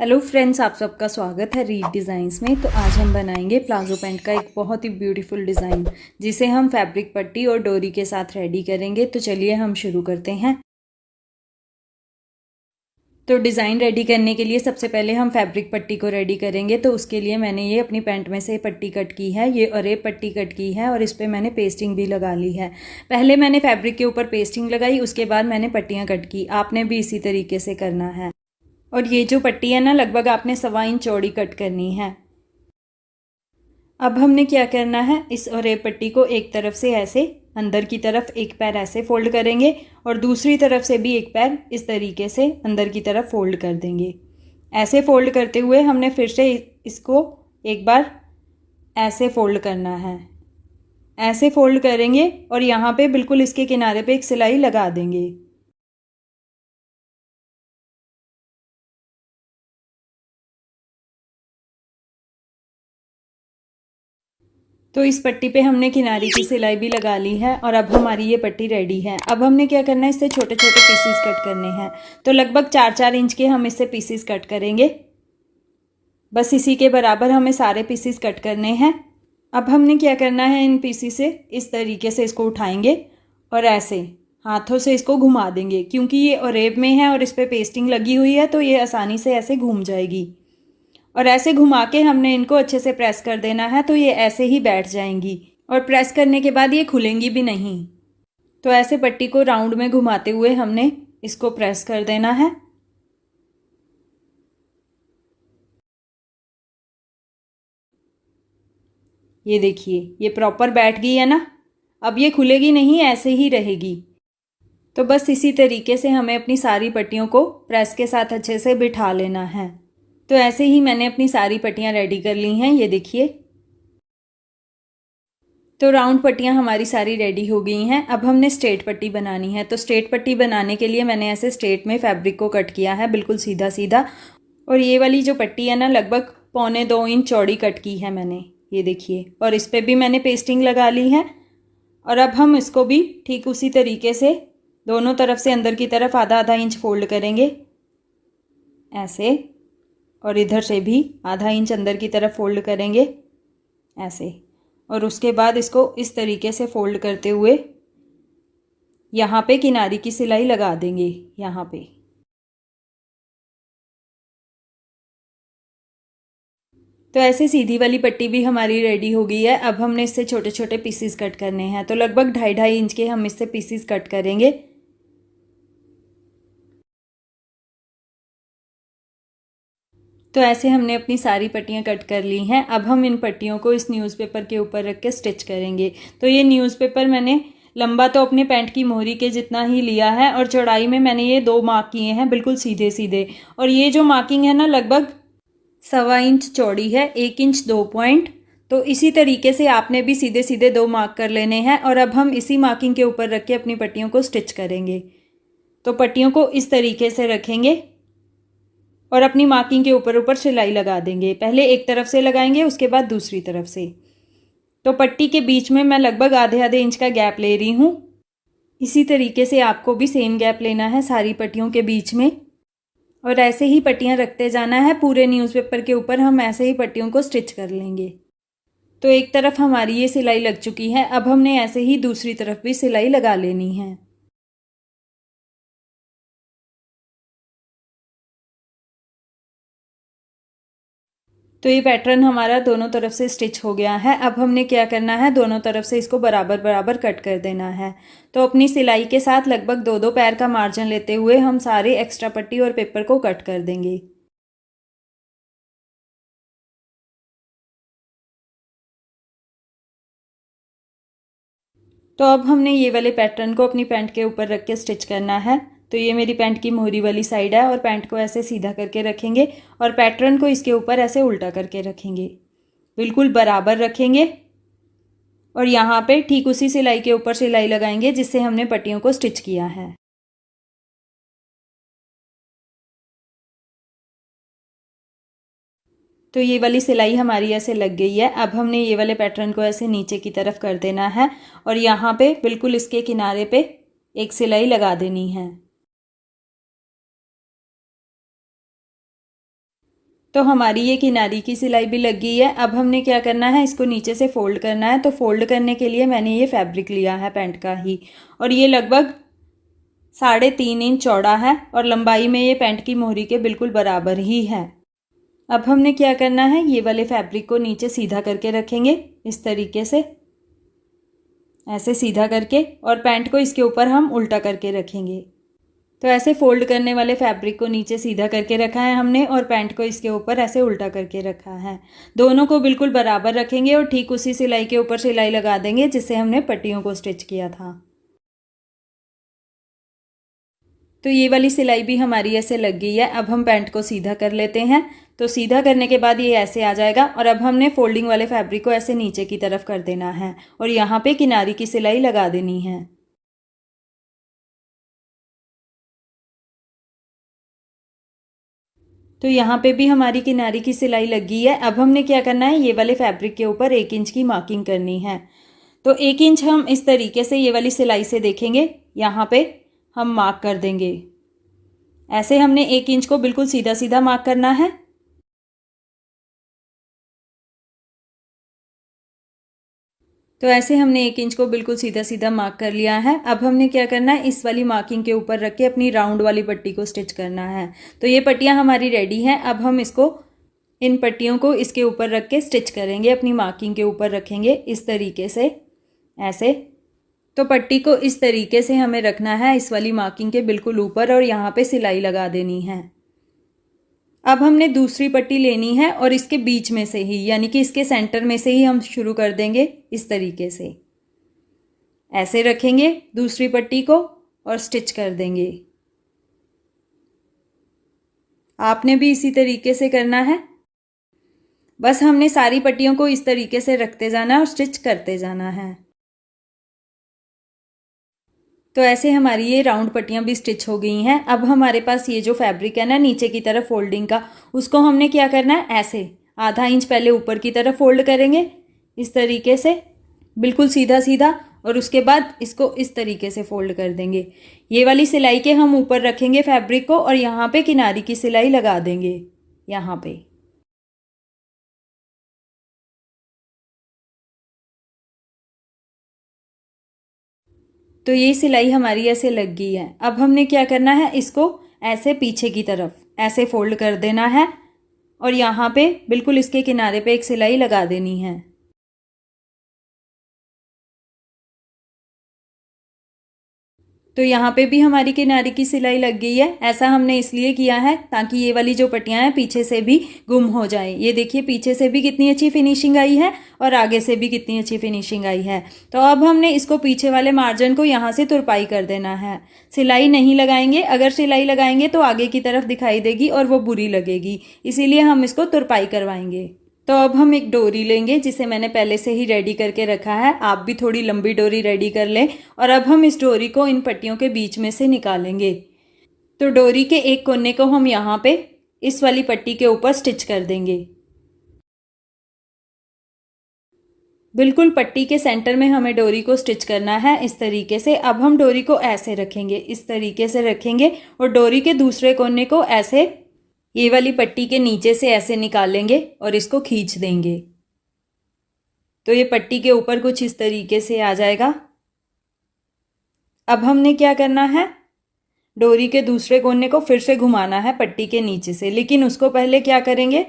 Hello friends, आप सबका स्वागत है रीड डिज़ाइंस में। तो आज हम बनाएंगे प्लाजो पैंट का एक बहुत ही ब्यूटीफुल डिज़ाइन, जिसे हम फैब्रिक पट्टी और डोरी के साथ रेडी करेंगे। तो चलिए हम शुरू करते हैं। तो डिज़ाइन रेडी करने के लिए सबसे पहले हम फैब्रिक पट्टी को रेडी करेंगे। तो उसके लिए मैंने ये अपनी पैंट में से पट्टी कट की है, ये अरेब पट्टी कट की है और इस पर मैंने पेस्टिंग भी लगा ली है। पहले मैंने फैब्रिक के ऊपर पेस्टिंग लगाई, उसके बाद मैंने पट्टियाँ कट की। आपने भी इसी तरीके से करना है। और ये जो पट्टी है ना, लगभग आपने 1.25 इंच चौड़ी कट करनी है। अब हमने क्या करना है, इस अरेब पट्टी को एक तरफ से ऐसे अंदर की तरफ एक पैर ऐसे फोल्ड करेंगे और दूसरी तरफ से भी एक पैर इस तरीके से अंदर की तरफ फोल्ड कर देंगे। ऐसे फोल्ड करते हुए हमने फिर से इसको एक बार ऐसे फोल्ड करना है। ऐसे फोल्ड करेंगे और यहाँ पे बिल्कुल इसके किनारे पे एक सिलाई लगा देंगे। तो इस पट्टी पे हमने किनारे की सिलाई भी लगा ली है और अब हमारी ये पट्टी रेडी है। अब हमने क्या करना है, इससे छोटे छोटे पीसेस कट करने हैं। तो लगभग 4-4 इंच के हम इससे पीसेस कट करेंगे। बस इसी के बराबर हमें सारे पीसेस कट करने हैं। अब हमने क्या करना है, इन पीसेस से इस तरीके से इसको उठाएंगे और ऐसे हाथों से इसको घुमा देंगे। क्योंकि ये अरेब में है और इस पर पेस्टिंग लगी हुई है, तो ये आसानी से ऐसे घूम जाएगी। और ऐसे घुमा के हमने इनको अच्छे से प्रेस कर देना है, तो ये ऐसे ही बैठ जाएंगी और प्रेस करने के बाद ये खुलेंगी भी नहीं। तो ऐसे पट्टी को राउंड में घुमाते हुए हमने इसको प्रेस कर देना है। ये देखिए, ये प्रॉपर बैठ गई है ना। अब ये खुलेगी नहीं, ऐसे ही रहेगी। तो बस इसी तरीके से हमें अपनी सारी पट्टियों को प्रेस के साथ अच्छे से बिठा लेना है। तो ऐसे ही मैंने अपनी सारी पट्टियां रेडी कर ली हैं, ये देखिए। तो राउंड पट्टियां हमारी सारी रेडी हो गई हैं। अब हमने स्ट्रेट पट्टी बनानी है। तो स्ट्रेट पट्टी बनाने के लिए मैंने ऐसे स्ट्रेट में फैब्रिक को कट किया है, बिल्कुल सीधा सीधा। और ये वाली जो पट्टी है ना, लगभग 1.25 इंच चौड़ी कट की है मैंने, ये देखिए। और इस पर भी मैंने पेस्टिंग लगा ली है। और अब हम इसको भी ठीक उसी तरीके से दोनों तरफ से अंदर की तरफ आधा आधा इंच फोल्ड करेंगे ऐसे, और इधर से भी आधा इंच अंदर की तरफ फोल्ड करेंगे ऐसे। और उसके बाद इसको इस तरीके से फोल्ड करते हुए यहाँ पे किनारे की सिलाई लगा देंगे यहाँ पे। तो ऐसे सीधी वाली पट्टी भी हमारी रेडी हो गई है। अब हमने इससे छोटे छोटे पीसेस कट करने हैं। तो लगभग 2.5 इंच के हम इससे पीसेस कट करेंगे। तो ऐसे हमने अपनी सारी पट्टियाँ कट कर ली हैं। अब हम इन पट्टियों को इस न्यूज़पेपर के ऊपर रख के स्टिच करेंगे। तो ये न्यूज़पेपर मैंने लंबा तो अपने पैंट की मोहरी के जितना ही लिया है और चौड़ाई में मैंने ये 2 मार्क किए हैं, बिल्कुल सीधे सीधे। और ये जो मार्किंग है ना, लगभग 1.25 इंच चौड़ी है, 1 इंच 2 पॉइंट। तो इसी तरीके से आपने भी सीधे सीधे 2 मार्क कर लेने हैं। और अब हम इसी मार्किंग के ऊपर रख के अपनी पट्टियों को स्टिच करेंगे। तो पट्टियों को इस तरीके से रखेंगे और अपनी मार्किंग के ऊपर ऊपर सिलाई लगा देंगे। पहले एक तरफ से लगाएंगे, उसके बाद दूसरी तरफ से। तो पट्टी के बीच में मैं लगभग आधे आधे इंच का गैप ले रही हूँ। इसी तरीके से आपको भी सेम गैप लेना है सारी पट्टियों के बीच में। और ऐसे ही पट्टियाँ रखते जाना है। पूरे न्यूज़पेपर के ऊपर हम ऐसे ही पट्टियों को स्टिच कर लेंगे। तो एक तरफ हमारी ये सिलाई लग चुकी है। अब हमने ऐसे ही दूसरी तरफ भी सिलाई लगा लेनी है। तो ये पैटर्न हमारा दोनों तरफ से स्टिच हो गया है। अब हमने क्या करना है, दोनों तरफ से इसको बराबर बराबर कट कर देना है। तो अपनी सिलाई के साथ लगभग 2-2 पैर का मार्जिन लेते हुए हम सारे एक्स्ट्रा पट्टी और पेपर को कट कर देंगे। तो अब हमने ये वाले पैटर्न को अपनी पैंट के ऊपर रख के स्टिच करना है। तो ये मेरी पैंट की मोहरी वाली साइड है और पैंट को ऐसे सीधा करके रखेंगे और पैटर्न को इसके ऊपर ऐसे उल्टा करके रखेंगे, बिल्कुल बराबर रखेंगे। और यहाँ पे ठीक उसी सिलाई के ऊपर सिलाई लगाएंगे जिससे हमने पट्टियों को स्टिच किया है। तो ये वाली सिलाई हमारी ऐसे लग गई है। अब हमने ये वाले पैटर्न को ऐसे नीचे की तरफ कर देना है और यहाँ पे बिल्कुल इसके किनारे पे एक सिलाई लगा देनी है। तो हमारी ये किनारी की सिलाई भी लग गई है। अब हमने क्या करना है, इसको नीचे से फोल्ड करना है। तो फोल्ड करने के लिए मैंने ये फैब्रिक लिया है पैंट का ही, और ये लगभग 3.5 इंच चौड़ा है और लंबाई में ये पैंट की मोहरी के बिल्कुल बराबर ही है। अब हमने क्या करना है, ये वाले फैब्रिक को नीचे सीधा करके रखेंगे इस तरीके से, ऐसे सीधा करके, और पैंट को इसके ऊपर हम उल्टा करके रखेंगे। तो ऐसे फोल्ड करने वाले फैब्रिक को नीचे सीधा करके रखा है हमने, और पैंट को इसके ऊपर ऐसे उल्टा करके रखा है। दोनों को बिल्कुल बराबर रखेंगे और ठीक उसी सिलाई के ऊपर सिलाई लगा देंगे जिससे हमने पट्टियों को स्टिच किया था। तो ये वाली सिलाई भी हमारी ऐसे लग गई है। अब हम पैंट को सीधा कर लेते हैं। तो सीधा करने के बाद ये ऐसे आ जाएगा, और अब हमने फोल्डिंग वाले फैब्रिक को ऐसे नीचे की तरफ कर देना है और यहाँ पे किनारी की सिलाई लगा देनी है। तो यहाँ पे भी हमारी किनारी की सिलाई लग गई है। अब हमने क्या करना है, ये वाले फैब्रिक के ऊपर 1 इंच की मार्किंग करनी है। तो 1 इंच हम इस तरीके से ये वाली सिलाई से देखेंगे, यहाँ पे हम मार्क कर देंगे। ऐसे हमने 1 इंच को बिल्कुल सीधा सीधा मार्क करना है। तो ऐसे हमने 1 इंच को बिल्कुल सीधा सीधा मार्क कर लिया है। अब हमने क्या करना है, इस वाली मार्किंग के ऊपर रख के अपनी राउंड वाली पट्टी को स्टिच करना है। तो ये पट्टियाँ हमारी रेडी हैं। अब हम इसको, इन पट्टियों को इसके ऊपर रख के स्टिच करेंगे, अपनी मार्किंग के ऊपर रखेंगे इस तरीके से, ऐसे। तो पट्टी को इस तरीके से हमें रखना है, इस वाली मार्किंग के बिल्कुल ऊपर, और यहाँ पे सिलाई लगा देनी है। अब हमने दूसरी पट्टी लेनी है और इसके बीच में से ही, यानी कि इसके सेंटर में से ही हम शुरू कर देंगे इस तरीके से। ऐसे रखेंगे दूसरी पट्टी को और स्टिच कर देंगे। आपने भी इसी तरीके से करना है। बस हमने सारी पट्टियों को इस तरीके से रखते जाना और स्टिच करते जाना है। तो ऐसे हमारी ये राउंड पट्टियाँ भी स्टिच हो गई हैं। अब हमारे पास ये जो फैब्रिक है ना नीचे की तरफ फोल्डिंग का, उसको हमने क्या करना है, ऐसे आधा इंच पहले ऊपर की तरफ फोल्ड करेंगे इस तरीके से, बिल्कुल सीधा सीधा, और उसके बाद इसको इस तरीके से फोल्ड कर देंगे। ये वाली सिलाई के हम ऊपर रखेंगे फैब्रिक को, और यहाँ पे किनारी की सिलाई लगा देंगे यहाँ पे। तो ये सिलाई हमारी ऐसे लग गई है। अब हमने क्या करना है, इसको ऐसे पीछे की तरफ ऐसे फोल्ड कर देना है, और यहाँ पे बिल्कुल इसके किनारे पे एक सिलाई लगा देनी है। तो यहाँ पे भी हमारी किनारे की सिलाई लग गई है। ऐसा हमने इसलिए किया है ताकि ये वाली जो पट्टियाँ हैं पीछे से भी गुम हो जाए। ये देखिए पीछे से भी कितनी अच्छी फिनिशिंग आई है और आगे से भी कितनी अच्छी फिनिशिंग आई है। तो अब हमने इसको पीछे वाले मार्जिन को यहाँ से तुरपाई कर देना है। सिलाई नहीं लगाएंगे, अगर सिलाई लगाएंगे तो आगे की तरफ दिखाई देगी और वो बुरी लगेगी, इसीलिए हम इसको तुरपाई करवाएंगे। तो अब हम एक डोरी लेंगे जिसे मैंने पहले से ही रेडी करके रखा है। आप भी थोड़ी लंबी डोरी रेडी कर लें, और अब हम इस डोरी को इन पट्टियों के बीच में से निकालेंगे। तो डोरी के एक कोने को हम यहाँ पे इस वाली पट्टी के ऊपर स्टिच कर देंगे। बिल्कुल पट्टी के सेंटर में हमें डोरी को स्टिच करना है इस तरीके से। अब हम डोरी को ऐसे रखेंगे, इस तरीके से रखेंगे, और डोरी के दूसरे कोने को ऐसे ये वाली पट्टी के नीचे से ऐसे निकालेंगे और इसको खींच देंगे। तो ये पट्टी के ऊपर कुछ इस तरीके से आ जाएगा। अब हमने क्या करना है, डोरी के दूसरे कोने को फिर से घुमाना है पट्टी के नीचे से, लेकिन उसको पहले क्या करेंगे,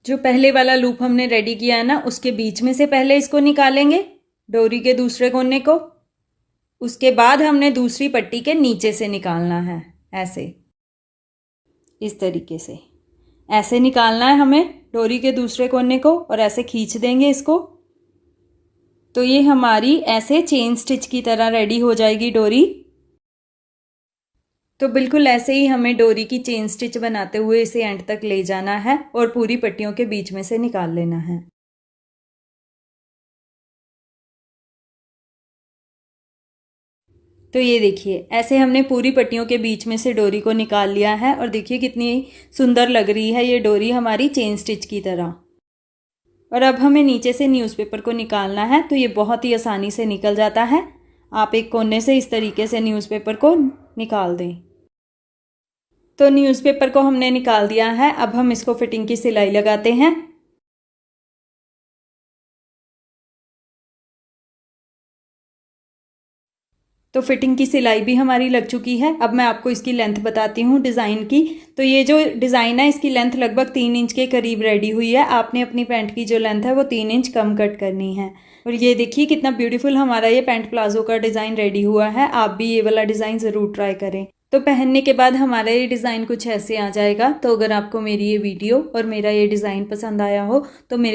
जो पहले वाला लूप हमने रेडी किया है ना उसके बीच में से पहले इसको निकालेंगे डोरी के दूसरे कोने को। उसके बाद हमने दूसरी पट्टी के नीचे से निकालना है, ऐसे इस तरीके से ऐसे निकालना है हमें डोरी के दूसरे कोने को, और ऐसे खींच देंगे इसको। तो ये हमारी ऐसे चेन स्टिच की तरह रेडी हो जाएगी डोरी। तो बिल्कुल ऐसे ही हमें डोरी की चेन स्टिच बनाते हुए इसे एंड तक ले जाना है और पूरी पट्टियों के बीच में से निकाल लेना है। तो ये देखिए ऐसे हमने पूरी पट्टियों के बीच में से डोरी को निकाल लिया है, और देखिए कितनी सुंदर लग रही है ये डोरी हमारी चेन स्टिच की तरह। और अब हमें नीचे से न्यूज़पेपर को निकालना है, तो ये बहुत ही आसानी से निकल जाता है। आप एक कोने से इस तरीके से न्यूज़पेपर को निकाल दें। तो न्यूज़पेपर को हमने निकाल दिया है। अब हम इसको फिटिंग की सिलाई लगाते हैं। तो फिटिंग की सिलाई भी हमारी लग चुकी है। अब मैं आपको इसकी लेंथ बताती हूँ डिज़ाइन की। तो ये जो डिज़ाइन है इसकी लेंथ लगभग 3 इंच के करीब रेडी हुई है। आपने अपनी पैंट की जो लेंथ है वो 3 इंच कम कट करनी है। और ये देखिए कितना ब्यूटीफुल हमारा ये पैंट प्लाजो का डिज़ाइन रेडी हुआ है। आप भी ये वाला डिज़ाइन ज़रूर ट्राई करें। तो पहनने के बाद हमारा ये डिज़ाइन कुछ ऐसे आ जाएगा। तो अगर आपको मेरी ये वीडियो और मेरा ये डिज़ाइन पसंद आया हो तो मेरे